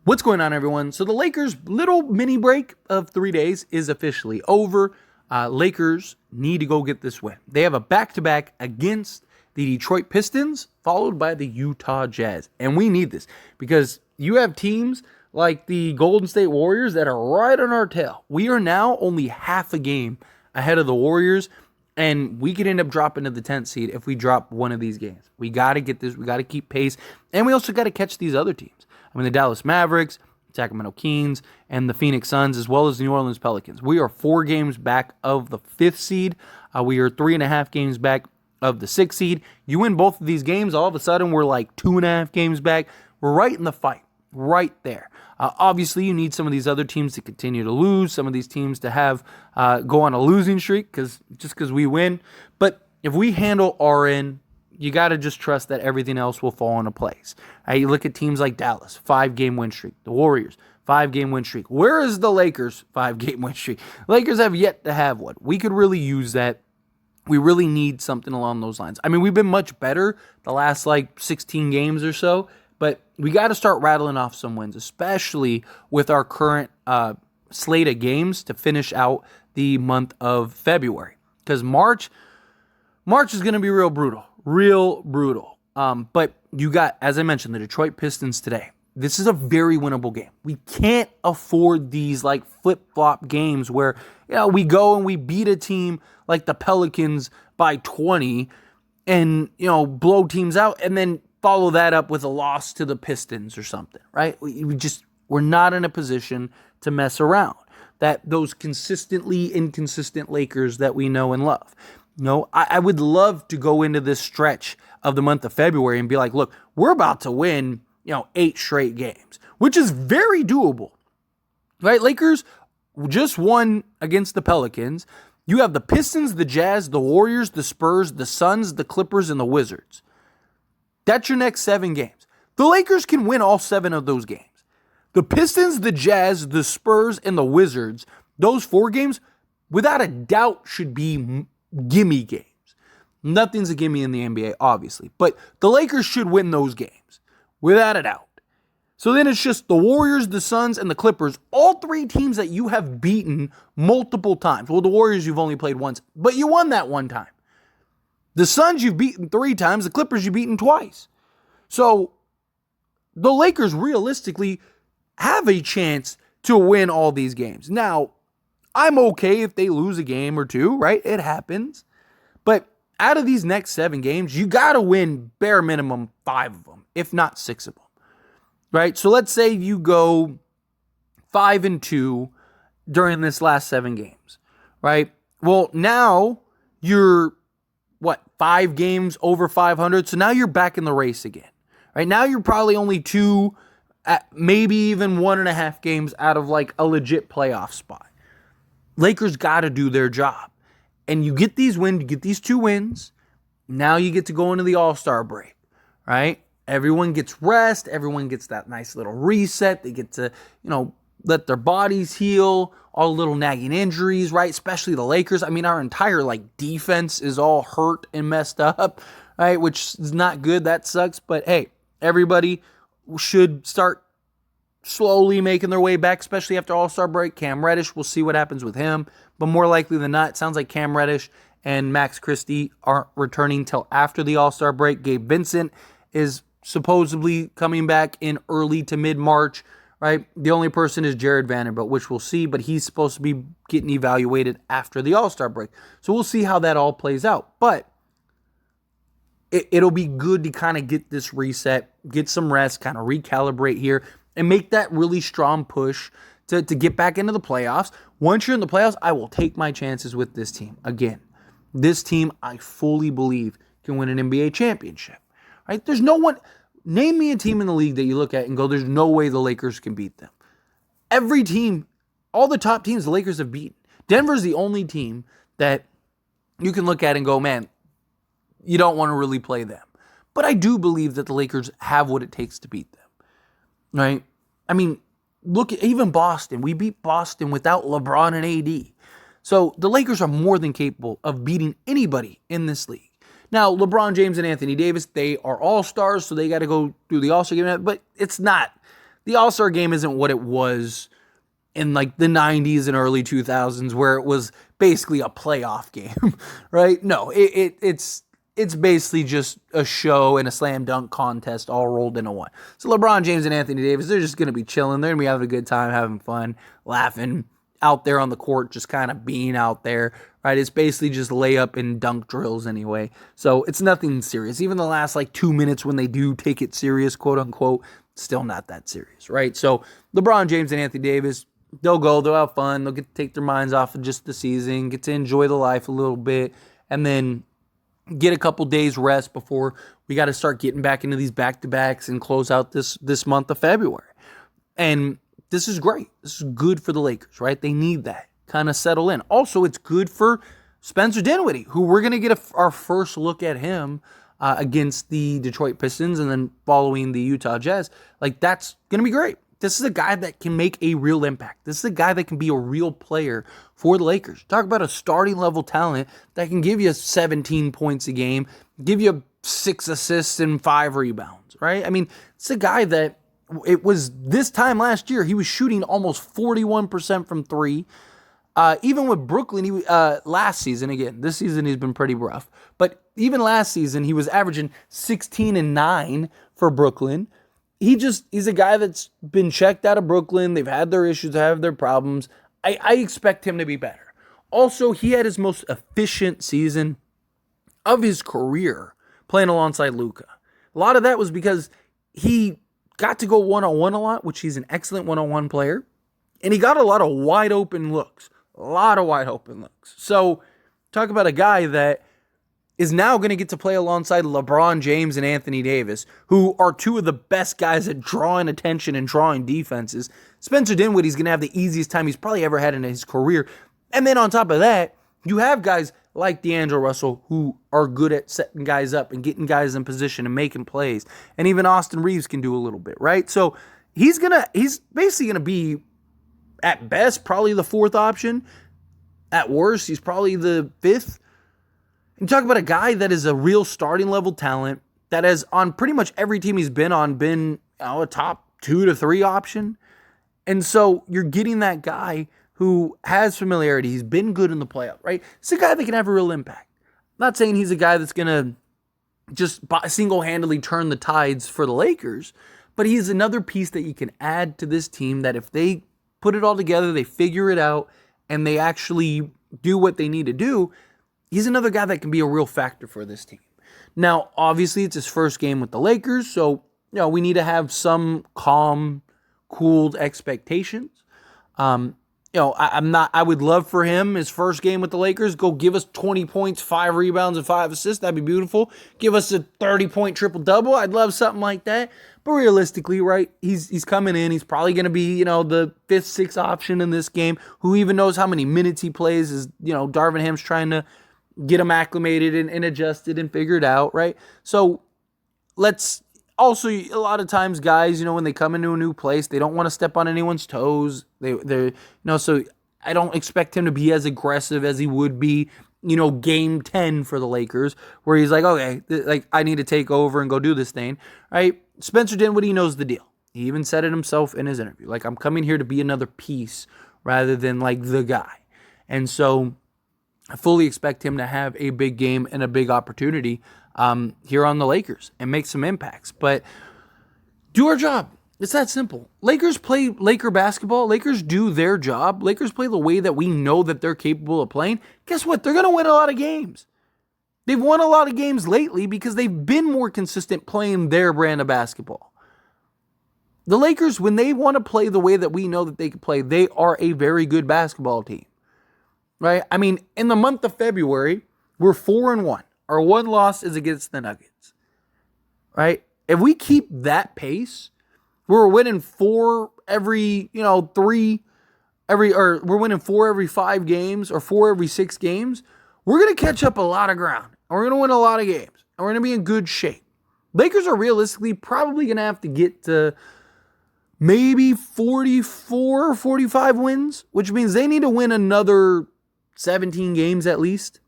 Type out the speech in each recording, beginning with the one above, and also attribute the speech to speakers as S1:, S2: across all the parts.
S1: What's going on, everyone? So the Lakers' little mini break of 3 days is officially over. Lakers need to go get this win. They have a back-to-back against the Detroit Pistons, followed by the Utah Jazz. And we need this because you have teams like the Golden State Warriors that are right on our tail. We are now only half a game ahead of the Warriors, and we could end up dropping to the 10th seed if we drop one of these games. We got to get this. We got to keep pace, and we also got to catch these other teams. I mean, the Dallas Mavericks, Sacramento Kings, and the Phoenix Suns, as well as the New Orleans Pelicans. We are 4 games back of the 5th seed. We are 3.5 games back of the 6th seed. You win both of these games, all of a sudden we're like 2.5 games back. We're right in the fight, right there. Obviously, you need some of these other teams to continue to lose, some of these teams to have go on a losing streak just because we win. But if we handle our end, you got to just trust that everything else will fall into place. You look at teams like Dallas, 5-game win streak. The Warriors, 5-game win streak. Where is the Lakers' 5-game win streak? Lakers have yet to have one. We could really use that. We really need something along those lines. I mean, we've been much better the last 16 games or so, but we got to start rattling off some wins, especially with our current slate of games to finish out the month of February. Because March is going to be real brutal. But you got, as I mentioned, the Detroit Pistons today. This is a very winnable game. We can't afford these flip-flop games where we go and we beat a team like the Pelicans by 20 and blow teams out and then follow that up with a loss to the Pistons or something, right? We're not in a position to mess around. Those consistently inconsistent Lakers that we know and love. I would love to go into this stretch of the month of February and be like, look, we're about to win, 8 straight games, which is very doable, right? Lakers just won against the Pelicans. You have the Pistons, the Jazz, the Warriors, the Spurs, the Suns, the Clippers, and the Wizards. That's your next 7 games. The Lakers can win all 7 of those games. The Pistons, the Jazz, the Spurs, and the Wizards, those 4 games, without a doubt, should be gimme games. Nothing's a gimme in the NBA, obviously. But the Lakers should win those games, without a doubt. So then it's just the Warriors, the Suns, and the Clippers, all 3 teams that you have beaten multiple times. Well, the Warriors you've only played once, but you won that one time. The Suns you've beaten 3 times, the Clippers you've beaten twice. So the Lakers realistically have a chance to win all these games. Now, I'm okay if they lose a game or 2, right? It happens. But out of these next 7 games, you got to win bare minimum 5 of them, if not 6 of them, right? So let's say you go 5-2 during this last 7 games, right? Well, now you're, 5 games over 500? So now you're back in the race again, right? Now you're probably only 2, maybe even 1.5 games out of a legit playoff spot. Lakers got to do their job. And you get these wins, you get these 2 wins. Now you get to go into the All-Star break, right? Everyone gets rest. Everyone gets that nice little reset. They get to, let their bodies heal. All little nagging injuries, right? Especially the Lakers. I mean, our entire, defense is all hurt and messed up, right? Which is not good. That sucks. But, hey, everybody should start slowly making their way back, especially after All-Star break. Cam Reddish, we'll see what happens with him. But more likely than not, it sounds like Cam Reddish and Max Christie aren't returning till after the All-Star break. Gabe Vincent is supposedly coming back in early to mid-March, right? The only person is Jared Vanderbilt, which we'll see, but he's supposed to be getting evaluated after the All-Star break. So we'll see how that all plays out. But it'll be good to kind of get this reset, get some rest, kind of recalibrate here, and make that really strong push to get back into the playoffs. Once you're in the playoffs, I will take my chances with this team. Again, this team, I fully believe, can win an NBA championship. Right? There's no one... Name me a team in the league that you look at and go, there's no way the Lakers can beat them. Every team, all the top teams the Lakers have beaten. Denver's the only team that you can look at and go, man, you don't want to really play them. But I do believe that the Lakers have what it takes to beat them. Right? I mean, look at even Boston. We beat Boston without LeBron and AD. So the Lakers are more than capable of beating anybody in this league. Now, LeBron James and Anthony Davis, they are all-stars, so they got to go through the All-Star game. But it's not the All-Star game isn't what it was in like the 90s and early 2000s where it was basically a playoff game, right? No, it's basically just a show and a slam dunk contest all rolled into one. So LeBron James and Anthony Davis, they're just going to be chilling. They're going to be having a good time, having fun, laughing, out there on the court, just kind of being out there, right? It's basically just layup and dunk drills anyway. So it's nothing serious. Even the last like 2 minutes when they do take it serious, quote unquote, still not that serious, right? So LeBron James and Anthony Davis, they'll go, they'll have fun, they'll get to take their minds off of just the season, get to enjoy the life a little bit, and then get a couple days rest before we got to start getting back into these back-to-backs and close out this month of February. And this is great. This is good for the Lakers, right? They need that. Kind of settle in. Also, it's good for Spencer Dinwiddie, who we're going to get our first look at him against the Detroit Pistons and then following the Utah Jazz. Like, that's going to be great. This is a guy that can make a real impact. This is a guy that can be a real player for the Lakers. Talk about a starting level talent that can give you 17 points a game, give you 6 assists and 5 rebounds, right? I mean, it's a guy that it was this time last year, he was shooting almost 41% from 3. Even with Brooklyn, last season, again, this season he's been pretty rough, but even last season, he was averaging 16 and 9 for Brooklyn. He's a guy that's been checked out of Brooklyn. They've had their issues, have their problems. I expect him to be better. Also, he had his most efficient season of his career playing alongside Luka. A lot of that was because he got to go one-on-one a lot, which he's an excellent one-on-one player. And he got a lot of wide open looks. So talk about a guy that is now going to get to play alongside LeBron James and Anthony Davis, who are two of the best guys at drawing attention and drawing defenses. Spencer Dinwiddie's going to have the easiest time he's probably ever had in his career. And then on top of that, you have guys like D'Angelo Russell who are good at setting guys up and getting guys in position and making plays. And even Austin Reeves can do a little bit, right? So he's basically going to be, at best, probably the 4th option. At worst, he's probably the 5th. And talk about a guy that is a real starting level talent that has, on pretty much every team he's been on, been a top 2 to 3 option. And so you're getting that guy who has familiarity. He's been good in the playoff, right? It's a guy that can have a real impact. I'm not saying he's a guy that's going to just single-handedly turn the tides for the Lakers, but he's another piece that you can add to this team that if they put it all together, they figure it out, and they actually do what they need to do, he's another guy that can be a real factor for this team. Now, obviously, it's his first game with the Lakers, so we need to have some calm, cooled expectations. I would love for him, his first game with the Lakers, go give us 20 points, 5 rebounds, and 5 assists. That'd be beautiful. Give us a 30-point triple-double. I'd love something like that. But realistically, right, he's coming in. He's probably going to be, the 5th, 6th option in this game. Who even knows how many minutes he plays is, Darvin Ham's trying to get him acclimated and adjusted and figured out, right? So also, a lot of times, guys, when they come into a new place, they don't want to step on anyone's toes. So I don't expect him to be as aggressive as he would be, game 10 for the Lakers, where he's like, okay, I need to take over and go do this thing, right? Spencer Dinwiddie knows the deal. He even said it himself in his interview. I'm coming here to be another piece rather than, the guy. And so I fully expect him to have a big game and a big opportunity here on the Lakers and make some impacts. But do our job. It's that simple. Lakers play Laker basketball. Lakers do their job. Lakers play the way that we know that they're capable of playing. Guess what? They're going to win a lot of games. They've won a lot of games lately because they've been more consistent playing their brand of basketball. The Lakers, when they want to play the way that we know that they can play, they are a very good basketball team. Right? I mean, in the month of February, we're 4-1. Our one loss is against the Nuggets. Right? If we keep that pace, we're winning 4 every, 3 we're winning 4 every 5 games or 4 every 6 games. We're going to catch up a lot of ground. And we're going to win a lot of games. And we're going to be in good shape. Lakers are realistically probably going to have to get to maybe 44 or 45 wins, which means they need to win another 17 games at least.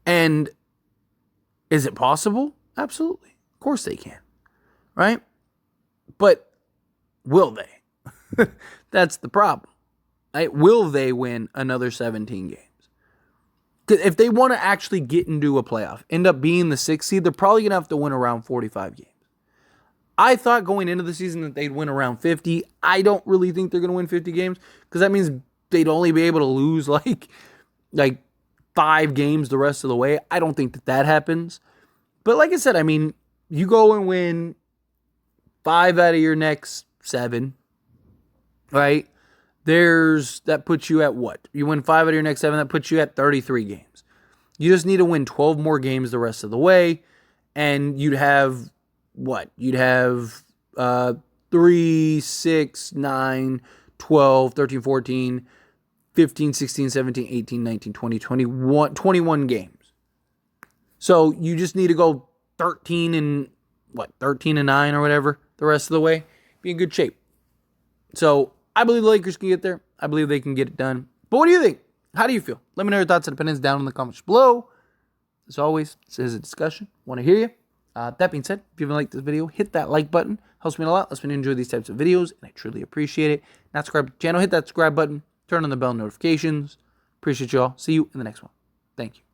S1: And is it possible? Absolutely. Of course they can. Right? But Will they? That's the problem. Right? Will they win another 17 games? If they want to actually get into a playoff, end up being the 6th seed, they're probably going to have to win around 45 games. I thought going into the season that they'd win around 50. I don't really think they're going to win 50 games because that means they'd only be able to lose like 5 games the rest of the way. I don't think that happens. But like I said, I mean, you go and win 5 out of your next 7, right? That puts you at what? You win 5 out of your next 7, that puts you at 33 games. You just need to win 12 more games the rest of the way, and you'd have what? You'd have 3, 6, 9, 12, 13, 14, 15, 16, 17, 18, 19, 20, 21 games. So you just need to go 13 and 9 or whatever the rest of the way. Be in good shape. So I believe the Lakers can get there. I believe they can get it done. But what do you think? How do you feel? Let me know your thoughts and opinions down in the comments below. As always, this is a discussion. Want to hear you. That being said, if you haven't liked this video, hit that like button. Helps me a lot. Lets me enjoy these types of videos, and I truly appreciate it. Not subscribe to the channel, hit that subscribe button. Turn on the bell notifications. Appreciate you all. See you in the next one. Thank you.